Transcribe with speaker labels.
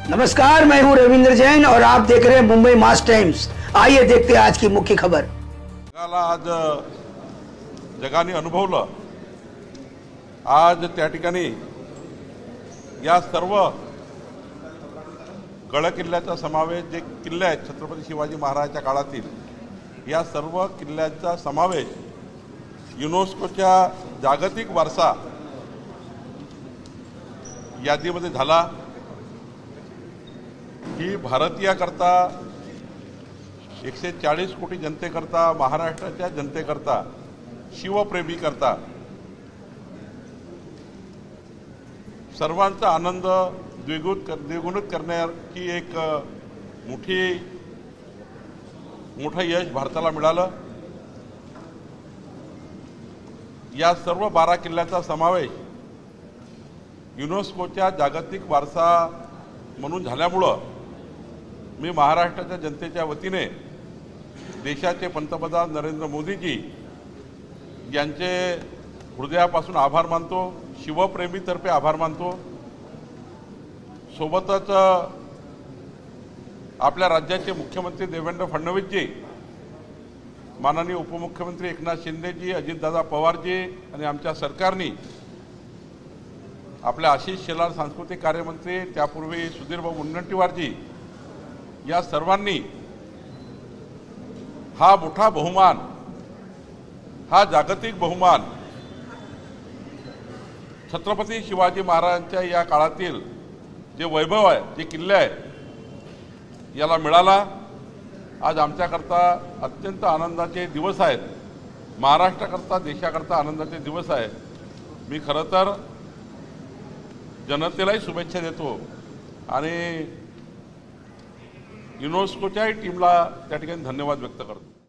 Speaker 1: नमस्कार, मैं हूं रविंद्र जैन और आप देख रहे हैं मुंबई मास टाइम्स। आइए देखते हैं आज की मुख्य खबर।
Speaker 2: आज जगाने अनुभवलं। आज त्या ठिकाणी या सर्व गड किल्ल्याचा समावेश, जे किल्ले आहेत छत्रपती शिवाजी महाराजांच्या काळातील, या सर्व किल्ल्यांचा समावेश युनेस्कोच्या जागतिक वारसा यादीमध्ये झाला। ही भारतीयाकरता 140 कोटी जनतेकरता, महाराष्ट्राच्या जनतेकरता, शिवप्रेमी करता सर्वांचा आनंद द्विगुणित करण्याची एक मोठं यश भारताला मिळालं। या सर्व 12 किल्ल्याचा समावेश युनेस्कोच्या जागतिक वारसा म्हणून झाल्यामुळे मी महाराष्ट्राच्या जनतेच्या वतीने देशाचे पंतप्रधान नरेंद्र मोदीजी यांचे हृदयापासून आभार मानतो, शिवप्रेमीतर्फे आभार मानतो। सोबतच आपल्या राज्याचे मुख्यमंत्री देवेंद्र फडणवीसजी, माननीय उपमुख्यमंत्री एकनाथ शिंदेजी, अजितदादा पवारजी आणि आमच्या सरकारने, आपल्या आशिष शेलार सांस्कृतिक कार्यमंत्री, त्यापूर्वी सुधीरभाऊ मुनगंटीवारजी, या सर्वांनी हा मोठा बहुमान, हा जागतिक बहुमान छत्रपती शिवाजी महाराजांच्या या काळातील जे वैभव आहे, जे किल्ले आहे, याला मिळाला। आज आमच्याकरता अत्यंत आनंदाचे दिवस आहेत, महाराष्ट्राकरता, देशाकरता आनंदाचे दिवस आहे। मी खरं तर जनतेलाही शुभेच्छा देतो आणि युनेस्कोच्याही टीमला त्या ठिकाणी धन्यवाद व्यक्त करतो।